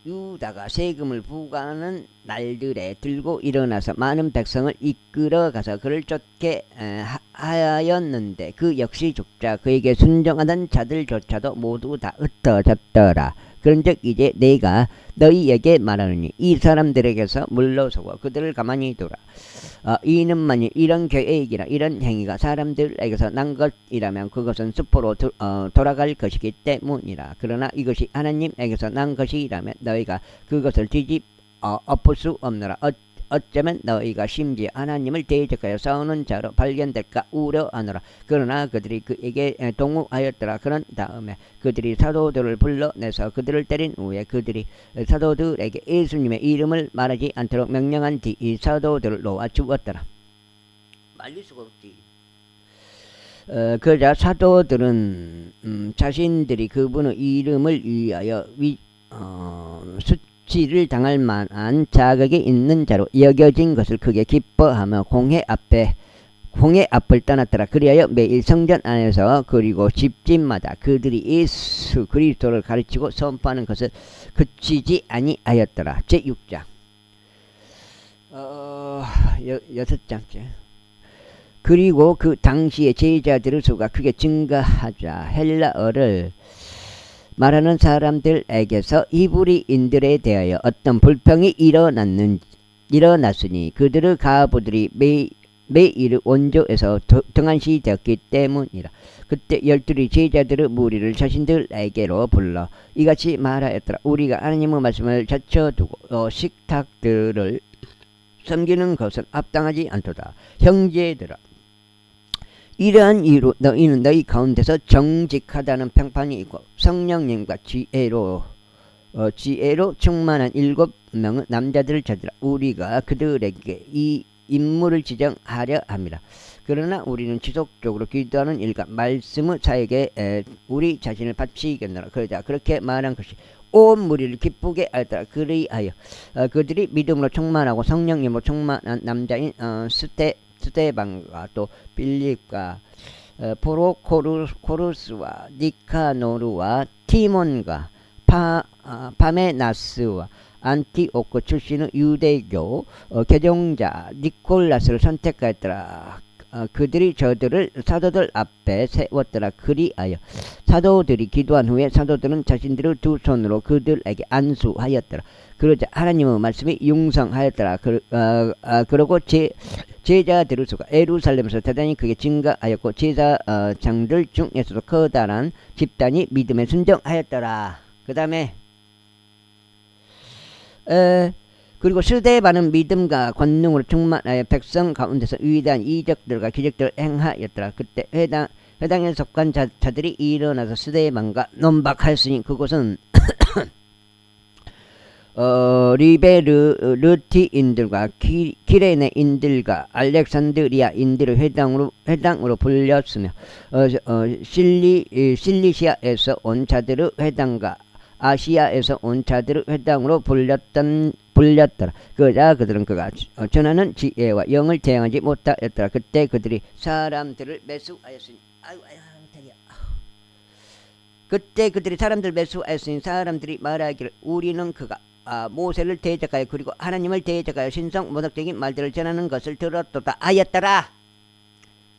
유다가 세금을 부과하는 날들에 들고 일어나서 많은 백성을 이끌어 가서 그를 쫓게 하였는데, 그 역시 죽자 그에게 순종하던 자들조차도 모두 다 흩어졌더라. 그런즉 이제 내가 너희에게 말하노니 이 사람들에게서 물러서고 그들을 가만히 두라. 이는 만일 이런 계획이나 이런 행위가 사람들에게서 난 것이라면 그것은 수포로 돌아갈 것이기 때문이라. 그러나 이것이 하나님에게서 난 것이라면 너희가 그것을 엎을 수 없노라. 어쩌면 너희가 심지어 하나님을 대적하여 싸우는 자로 발견될까 우려하노라. 그러나 그들이 그에게 동의하였더라. 그런 다음에 그들이 사도들을 불러내서 그들을 때린 후에 그들이 사도들에게 예수님의 이름을 말하지 않도록 명령한 뒤 이 사도들을 놓아 죽었더라. 말릴 수가 없지. 그러자 사도들은 자신들이 그분의 이름을 위하여 수치를 당할 만한 자격이 있는 자로 여겨진 것을 크게 기뻐하며 공회 앞을 떠났더라. 그리하여 매일 성전 안에서 그리고 집집마다 그들이 예수 그리스도를 가르치고 선포하는 것을 그치지 아니하였더라. 제6장 6장째. 그리고 그 당시에 제자들의 수가 크게 증가하자 헬라어를 말하는 사람들에게서 히브리인들에 대하여 어떤 불평이 일어났으니 그들의 가부들이 매일 원조에서 등한시 되었기 때문이라. 그때 열둘이 제자들의 무리를 자신들에게로 불러 이같이 말하였더라. 우리가 하나님의 말씀을 자쳐두고 식탁들을 섬기는 것은 합당하지 않도다. 형제들아, 이러한 이유로 너희는 너희 가운데서 정직하다는 평판이 있고 성령님과 지혜로 충만한 7명의 남자들을 찾으라. 우리가 그들에게 이 인물을 지정하려 합니다. 그러나 우리는 지속적으로 기도하는 일과 말씀의 사역에 우리 자신을 바치겠노라. 그러자 그렇게 말한 것이 온 무리를 기쁘게 하였더라. 그리하여 그들이 믿음으로 충만하고 성령님으로 충만한 남자인 스데반과 또 빌립과 프로코루스와 니카노르와 티몬과 파메나스와 안티오크 출신의 유대교 개종자 니콜라스를 선택하였더라. 그들이 저들을 사도들 앞에 세웠더라. 그리하여 사도들이 기도한 후에 사도들은 자신들의 두 손으로 그들에게 안수하였더라. 그러자 하나님의 말씀이 융성하였더라. 그러고 제자들의 수가 예루살렘에서 대단히 크게 증가하였고 제사장들 중에서도 커다란 집단이 믿음에 순종하였더라. 그 다음에 그리고 스데반은 믿음과 권능으로 충만하여 백성 가운데서 위대한 이적들과 기적들을 행하였더라. 그때 회당에 속한 자들이 일어나서 스데반과 논박하였으니 그곳은 리베르티인들과 키레네인들과 알렉산드리아인들의 회당으로 불렸으며 실리시아에서 온 자들의 회당과 아시아에서 온 자들의 회당으로 불렸더라. 그러자 그들은 그가 전하는 지혜와 영을 대항하지 못하였더라. 그때 그들이 사람들을 매수하였으니 그때 그들이 사람들을 매수하였으니 사람들이 말하기를 우리는 그가 모세를 대적하여 그리고 하나님을 대적하여 신성 모독적인 말들을 전하는 것을 들었도다 하였더라.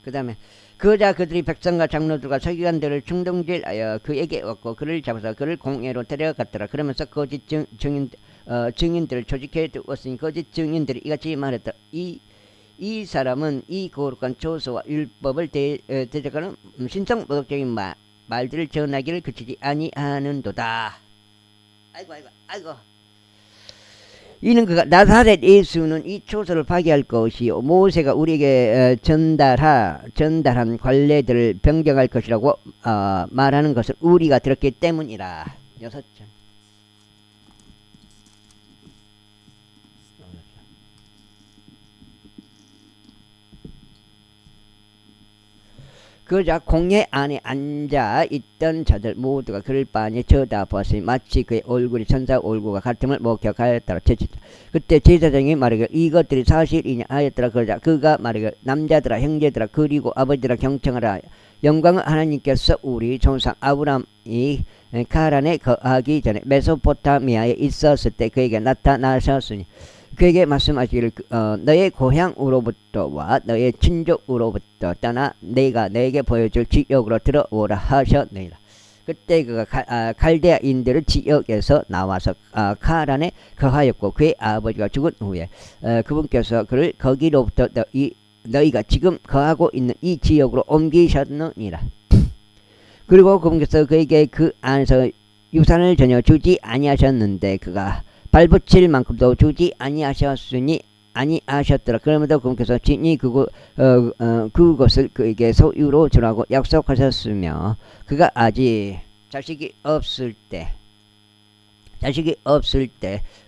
그 다음에 그러자 그들이 백성과 장로들과 서기관들을 충동질하여 그에게 얻고 그를 잡아서 그를 공회로 데려갔더라. 그러면서 거짓 증인들을 조직해 두었으니 거짓 증인들이 이같이 말했다. 이 사람은 이 거룩한 조서와 율법을 대적하는 신성 모독적인 말들을 전하기를 그치지 아니하는도다. 아이고. 이는 그가 나사렛 예수는 이 초서를 파기할 것이요 모세가 우리에게 전달한 관례들을 변경할 것이라고 말하는 것을 우리가 들었기 때문이라. 6장. 그러자 공회 안에 앉아 있던 자들 모두가 그를 빤히 쳐다보았으니 마치 그의 얼굴이 천사 얼굴과 같음을 목격하였더라. 그때 제사장이 말하기를 이것들이 사실이냐 하였더라. 그러자 그가 말하기를 남자들아 형제들아 그리고 아버지들아 경청하라. 영광의 하나님께서 우리 조상 아브람이 카란에 거하기 전에 메소포타미아에 있었을 때 그에게 나타나셨으니 그에게 말씀하시기를 너의 고향으로부터와 너의 친족으로부터 떠나 내가 너에게 보여줄 지역으로 들어오라 하셨느니라. 그때 그가 갈대아인들의 지역에서 나와서 카란에 거하였고 그의 아버지가 죽은 후에 그분께서 그를 거기로부터 너희가 지금 거하고 있는 이 지역으로 옮기셨느니라. 그리고 그분께서 그에게 그 안에서 유산을 전혀 주지 아니하셨는데 그가 발붙일 만큼도 주지 아니하셨더라. 그러면서 그분께서 친히 그것을 그에게 소유로 주라고 약속하셨으며 그가 아직 자식이 없을 때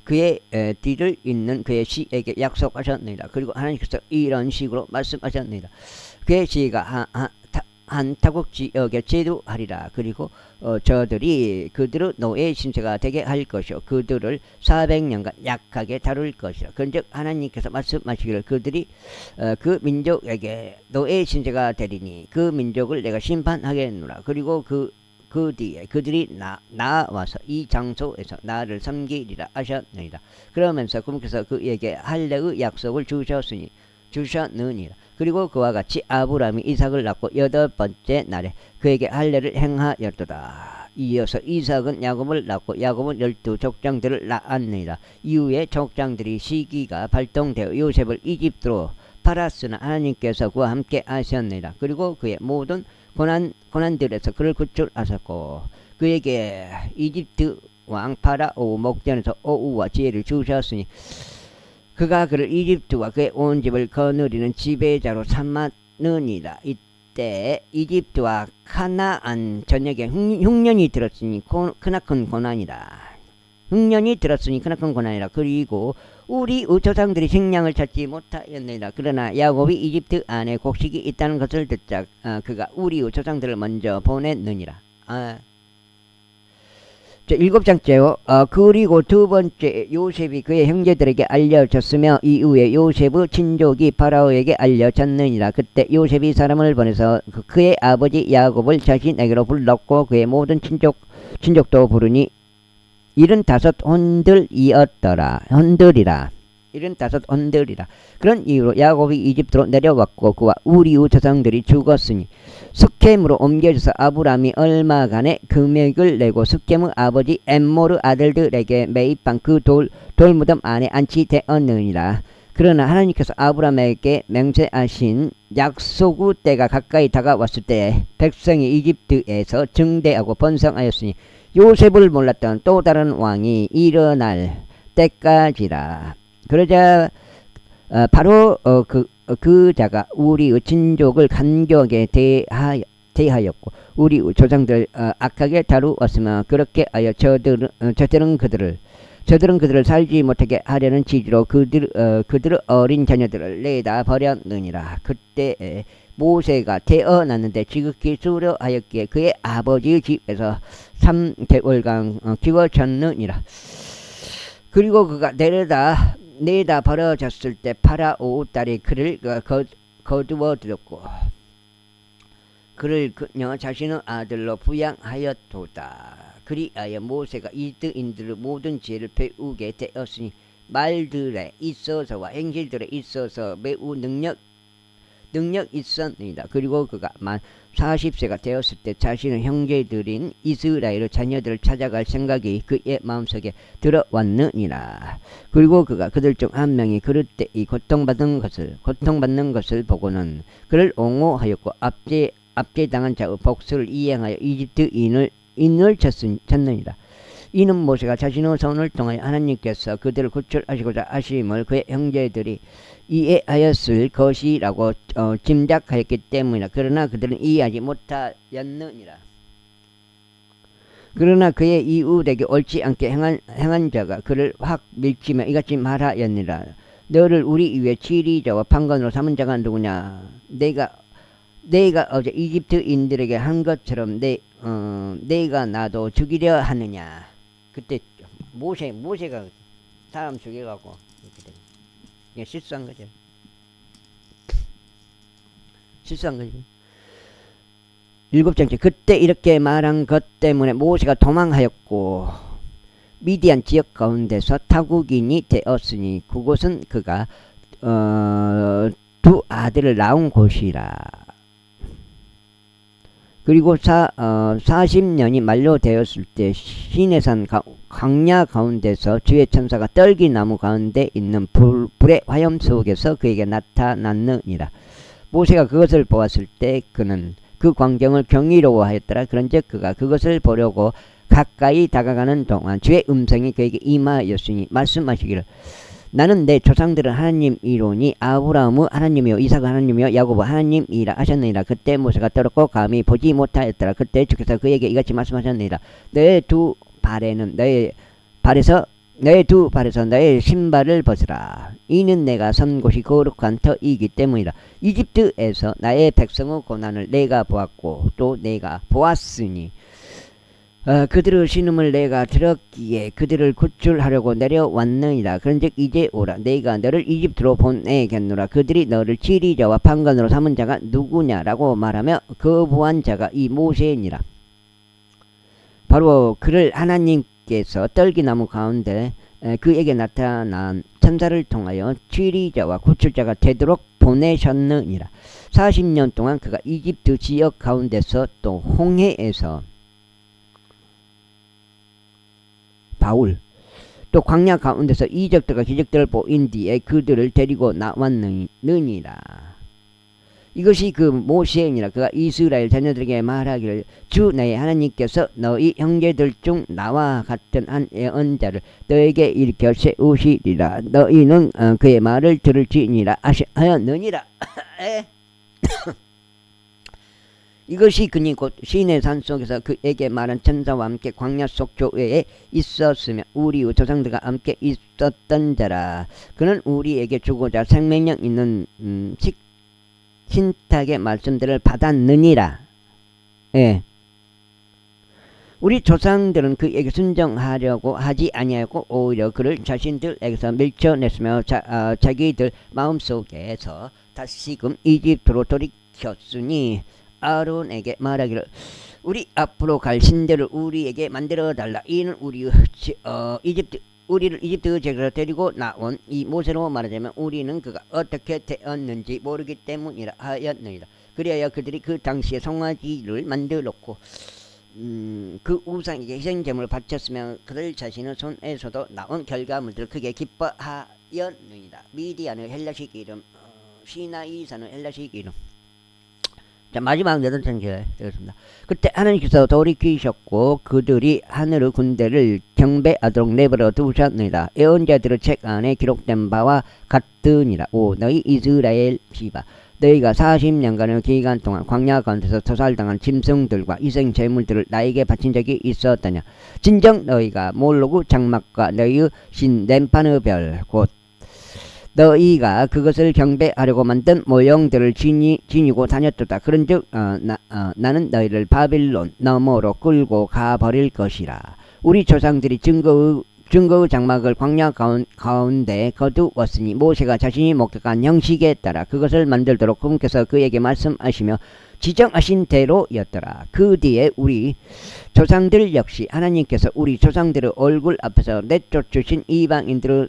그의 뒤를 잇는 그의 시에게 약속하셨느니라. 그리고 하나님께서 이런 식으로 말씀하셨느니라. 그의 시가 한 타국 지역에 제도하리라. 그리고 저들이 그들의 노예 신세가 되게 할 것이요 그들을 400년간 약하게 다룰 것이라. 그런즉 하나님께서 말씀하시기를 그들이 그 민족에게 노예 신세가 되리니 그 민족을 내가 심판하겠노라. 그리고 그 뒤에 그들이 나와서 이 장소에서 나를 섬기리라 하셨느니라. 그러면서 그분께서 그에게 할례의 약속을 주셨느니라. 그리고 그와 같이 아브라함이 이삭을 낳고 8번째 날에 그에게 할례를 행하였도다. 이어서 이삭은 야곱을 낳고 야곱은 12족장들을 낳았느니라. 이후에 족장들이 시기가 발동되어 요셉을 이집트로 팔았으나 하나님께서 그와 함께 하셨느니라. 그리고 그의 모든 고난들에서 그를 구출하셨고 그에게 이집트 왕 파라오 목전에서 오우와 지혜를 주셨으니 그가 그를 이집트와 그의 온 집을 거느리는 지배자로 삼았느니라. 이때 이집트와 카나안 전역에 흉년이 들었으니 크나큰 고난이라. 그리고 우리 조상들이 식량을 찾지 못하였느니라. 그러나 야곱이 이집트 안에 곡식이 있다는 것을 듣자 그가 우리 조상들을 먼저 보냈느니라. 7장째요. 그리고 2번째 요셉이 그의 형제들에게 알려졌으며 이후에 요셉의 친족이 파라오에게 알려졌느니라. 그때 요셉이 사람을 보내서 그의 아버지 야곱을 자신에게로 불렀고 그의 모든 친족도 부르니 75혼들이라. 그런 이유로 야곱이 이집트로 내려왔고 그와 우리의 조상들이 죽었으니 스켐으로 옮겨져서 아브람이 얼마간의 금액을 내고 스켐의 아버지 엠모르 아들들에게 매입한 그 돌무덤 안에 안치되었느니라. 그러나 하나님께서 아브람에게 맹세하신 약속의 때가 가까이 다가왔을 때 백성이 이집트에서 증대하고 번성하였으니 요셉을 몰랐던 또 다른 왕이 일어날 때까지라. 그러자 바로 그 자가 우리의 친족을 간교하게 대하였고 우리 조상들 악하게 다루었으며 그렇게 하여 저들은 그들을 살지 못하게 하려는 취지로 그들의 어린 자녀들을 내다 버렸느니라. 그때 모세가 태어났는데 지극히 수려하였기에 그의 아버지의 집에서 3개월간 키워졌느니라. 그리고 그가 내다 버려졌을 때 파라오 딸이 그를 거두어 들였고 그를 그녀 자신의 아들로 부양하였도다. 그리하여 모세가 이집트인들의 모든 죄를 배우게 되었으니 말들에 있어서와 행실들에 있어서 매우 능력 있었느니라. 그리고 그가 만 40세가 되었을 때 자신의 형제들인 이스라엘 자녀들을 찾아갈 생각이 그의 마음속에 들어왔느니라. 그리고 그가 그들 중 한 명이 그릇되 이 고통받는 것을 보고는 그를 옹호하였고 압제당한 자의 복수를 이행하여 이집트인을 쳤느니라. 이는 모세가 자신의 손을 통하여 하나님께서 그들을 구출하시고자 하심을 그의 형제들이 이해하였을 것이라고 짐작하였기 때문이라. 그러나 그들은 이해하지 못하였느니라. 그러나 그의 이웃에게 옳지 않게 행한 자가 그를 확 밀치며 이같이 말하였느니라. 너를 우리 위에 치리자와 판관으로 삼은 자가 누구냐? 내가 어제 이집트인들에게 한 것처럼 내가 나도 죽이려 하느냐? 그때 모세가 사람 죽여갖고 이게 실수한 거죠. 실수한 거죠. 7장째 그때 이렇게 말한 것 때문에 모세가 도망하였고 미디안 지역 가운데서 타국인이 되었으니 그곳은 그가 두 아들을 낳은 곳이라. 그리고 40년이 만료되었을 때 시내산 광야 가운데서 주의 천사가 떨기나무 가운데 있는 불의 화염 속에서 그에게 나타났느니라. 모세가 그것을 보았을 때 그는 그 광경을 경이로워하였더라. 그런즉 그가 그것을 보려고 가까이 다가가는 동안 주의 음성이 그에게 임하였으니 말씀하시기를 나는 내 조상들은 하나님이로니 아브라함의 하나님이요 이삭의 하나님이요 야곱의 하나님이라 하셨느니라. 그때 모세가 떨었고 감히 보지 못하였더라. 그때 주께서 그에게 이같이 말씀하셨느니라. 너의 두 발에서 너의 신발을 벗으라. 이는 내가 선 곳이 거룩한 터이기 때문이라. 이집트에서 나의 백성의 고난을 내가 보았고 또 내가 보았으니 그들의 신음을 내가 들었기에 그들을 구출하려고 내려왔느니라. 그런즉 이제 오라. 내가 너를 이집트로 보내겠노라. 그들이 너를 치리자와 판관으로 삼은 자가 누구냐라고 말하며 거부한 자가 이 모세니라. 바로 그를 하나님께서 떨기나무 가운데 그에게 나타난 천사를 통하여 치리자와 구출자가 되도록 보내셨느니라. 40년 동안 그가 이집트 지역 가운데서 또 홍해에서 바울 또 광야 가운데서 이적들과 기적들을 보인 뒤에 그들을 데리고 나왔느니라. 이것이 그 모세니라. 그가 이스라엘 자녀들에게 말하기를 주 너희 하나님께서 너희 형제들 중 나와 같은 한 예언자를 너에게 일으켜 세우시리라. 너희는 그의 말을 들을지니라 하였느니라. 이것이 그니 곧 시내산 속에서 그에게 말한 천사와 함께 광야 속 교회에 있었으며 우리의 조상들과 함께 있었던 자라. 그는 우리에게 주고자 생명력 있는 신탁의 말씀들을 받았느니라. 예. 우리 조상들은 그에게 순종하려고 하지 아니하였고 오히려 그를 자신들에게서 밀쳐냈으며 자기들 마음속에서 다시금 이집트로 돌이켰으니 아론에게 말하기를 우리 앞으로 갈 신들을 우리에게 만들어 달라. 이는 우리를 이집트 제국에서 데리고 나온 이 모세로 말하자면 우리는 그가 어떻게 되었는지 모르기 때문이라 하였느니라. 그리하여 그들이 그 당시에 송아지를 만들었고 그 우상에게 희생제물을 바쳤으며 그들 자신의 손에서도 나온 결과물들을 크게 기뻐하였느니라. 미디안의 헬라식 이름 시나이산의 헬라식 이름. 자, 마지막 8장째 되겠습니다. 그때 하나님께서 돌이키셨고 그들이 하늘의 군대를 경배하도록 내버려 두셨느니라. 예언자들의 책 안에 기록된 바와 같으니라. 오 너희 이스라엘 지파 너희가 40년간의 기간 동안 광야 가운데서 토살당한 짐승들과 희생 제물들을 나에게 바친 적이 있었다냐. 진정 너희가 몰로그 장막과 너희의 신 렘판의 별 곧 너희가 그것을 경배하려고 만든 모형들을 지니고 다녔도다. 그런즉 나는 너희를 바빌론 너머로 끌고 가버릴 것이라. 우리 조상들이 증거의 장막을 광야 가운데 거두었으니 모세가 자신이 목격한 형식에 따라 그것을 만들도록 그분께서 그에게 말씀하시며 지정하신 대로였더라. 그 뒤에 우리 조상들 역시 하나님께서 우리 조상들의 얼굴 앞에서 내쫓으신 이방인들의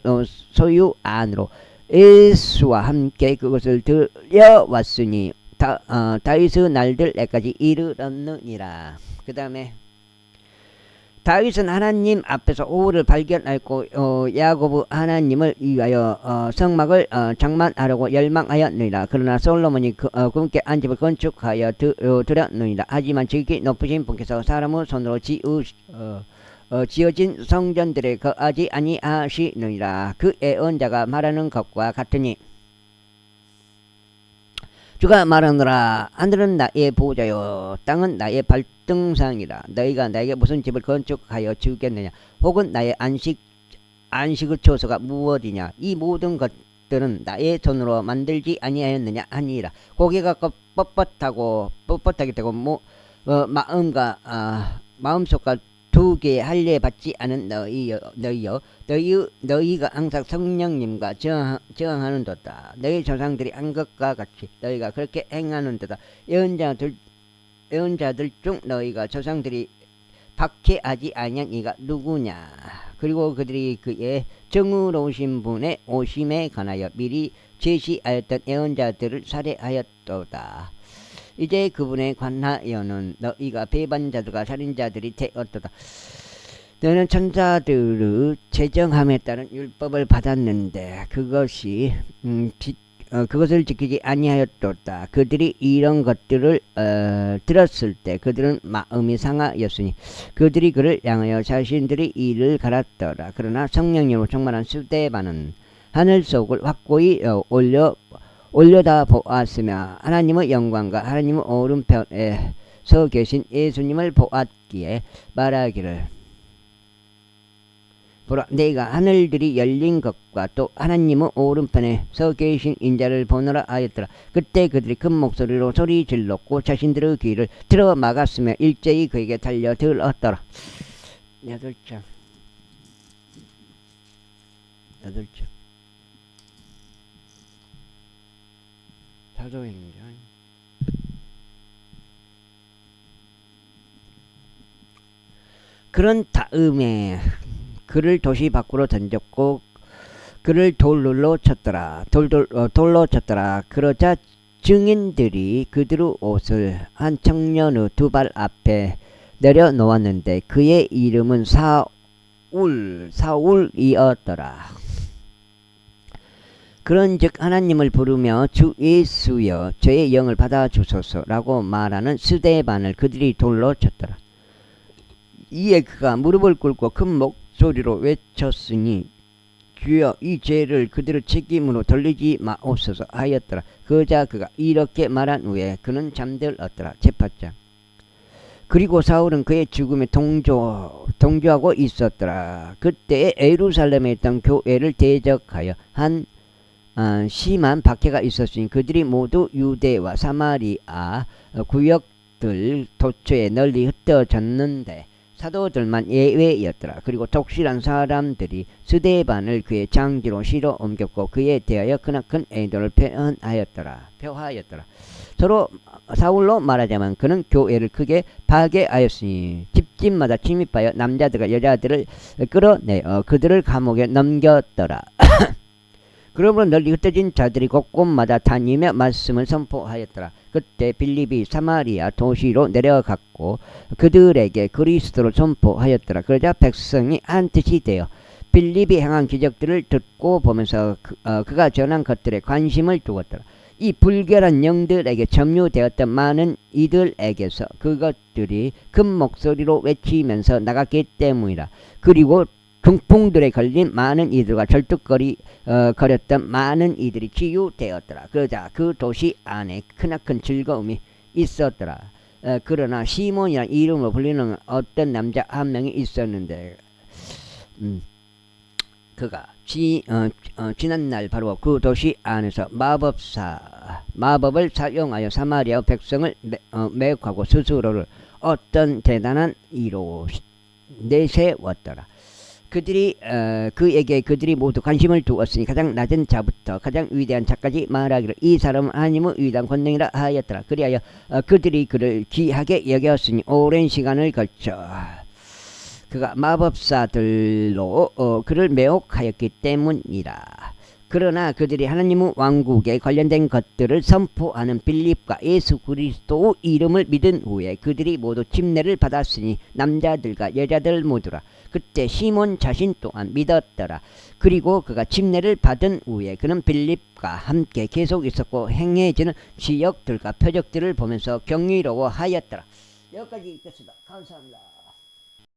소유 안으로 에스와 함께 그것을 들려왔으니 다윗의 날들에까지 이르렀느니라. 그 다음에 다윗은 하나님 앞에서 오후를 발견하였고 야고보 하나님을 위하여 성막을 장만하려고 열망하였느니라. 그러나 솔로몬이 굳게 한 집을 건축하여 드렸느니라. 하지만 지극히 높으신 분께서 사람의 손으로 지어진 성전들에 거하지 아니하시느니라. 그 예언자가 말하는 것과 같으니 주가 말하노라. 하늘은 나의 보좌요 땅은 나의 발등상이라. 너희가 나에게 무슨 집을 건축하여 지우겠느냐, 혹은 나의 안식의 처소가 무엇이냐. 이 모든 것들은 나의 손으로 만들지 아니하였느냐 하니라. 고개가 뻣뻣하게 되고 마음속과 두 개의 할례 받지 않은 너희가 항상 성령님과 저항하는도다. 너희 조상들이 한 것과 같이 너희가 그렇게 행하는도다. 예언자들 중 너희가 조상들이 박해하지 아니한 이가 누구냐. 그리고 그들이 그의 정의로우신 분의 오심에 관하여 미리 제시하였던 예언자들을 살해하였도다. 이제 그분에 관하여는 너희가 배반자들과 살인자들이 되었도다. 너는 천사들의 제정함에 따른 율법을 받았는데 그것을 지키지 아니하였도다. 그들이 이런 것들을 들었을 때 그들은 마음이 상하였으니 그들이 그를 향하여 자신들의 일을 갈았더라. 그러나 성령님으로 충만한 스데반은 하늘 속을 확고히 올려다 보았으며 하나님의 영광과 하나님의 오른편에 서 계신 예수님을 보았기에 말하기를, 보라, 내가 하늘들이 열린 것과 또 하나님의 오른편에 서 계신 인자를 보노라 하였더라. 그때 그들이 큰 목소리로 소리 질렀고 자신들의 귀를 틀어 막았으며 일제히 그에게 달려들었더라. 8장 사도행전 그런 다음에 그를 도시 밖으로 던졌고 그를 돌로 쳤더라. 그러자 증인들이 그들의 옷을 한 청년의 두 발 앞에 내려놓았는데 그의 이름은 사울이었더라. 그런즉 하나님을 부르며 주 예수여 저의 영을 받아주소서라고 말하는 스데반을 그들이 돌로 쳤더라. 이에 그가 무릎을 꿇고 큰 목소리로 외쳤으니 주여 이 죄를 그들의 책임으로 돌리지 마옵소서 하였더라. 그러자 그가 이렇게 말한 후에 그는 잠들었더라. 제8장 그리고 사울은 그의 죽음에 동조하고 있었더라. 그때 예루살렘에 있던 교회를 대적하여 한 심한 박해가 있었으니 그들이 모두 유대와 사마리아 구역들 도처에 널리 흩어졌는데 사도들만 예외였더라. 그리고 독실한 사람들이 스데반을 그의 장지로 실어 옮겼고 그에 대하여 크나큰 애도를 표하였더라. 서로 사울로 말하자면 그는 교회를 크게 파괴하였으니 집집마다 침입하여 남자들과 여자들을 끌어내어 그들을 감옥에 넘겼더라. 그러므로 널리 흩어진 자들이 곳곳마다 다니며 말씀을 선포하였더라. 그때 빌립이 사마리아 도시로 내려갔고 그들에게 그리스도를 선포하였더라. 그러자 백성이 한뜻이 되어 빌립이 행한 기적들을 듣고 보면서 그가 전한 것들에 관심을 두었더라. 이 불결한 영들에게 점유되었던 많은 이들에게서 그것들이 큰 목소리로 외치면서 나갔기 때문이라. 그리고 중풍들에 걸린 많은 이들과 절뚝거렸던 많은 이들이 치유되었더라. 그러자 그 도시 안에 크나큰 즐거움이 있었더라. 그러나 시몬이라는 이름으로 불리는 어떤 남자 한 명이 있었는데 그가 지난날 바로 그 도시 안에서 마법을 사용하여 사마리아 백성을 매혹하고 스스로를 어떤 대단한 이로 내세웠더라. 그들이 모두 관심을 두었으니 가장 낮은 자부터 가장 위대한 자까지 말하기를 이 사람은 하나님의 위대한 권능이라 하였더라. 그리하여 그들이 그를 귀하게 여겼으니 오랜 시간을 걸쳐 그가 마법사들로 그를 매혹하였기 때문이라. 그러나 그들이 하나님의 왕국에 관련된 것들을 선포하는 빌립과 예수 그리스도 이름을 믿은 후에 그들이 모두 침례를 받았으니 남자들과 여자들 모두라. 그때 시몬 자신 또한 믿었더라. 그리고 그가 침례를 받은 후에 그는 빌립과 함께 계속 있었고 행해지는 지역들과 표적들을 보면서 경이로워하였더라. 여기까지 읽겠습니다. 감사합니다.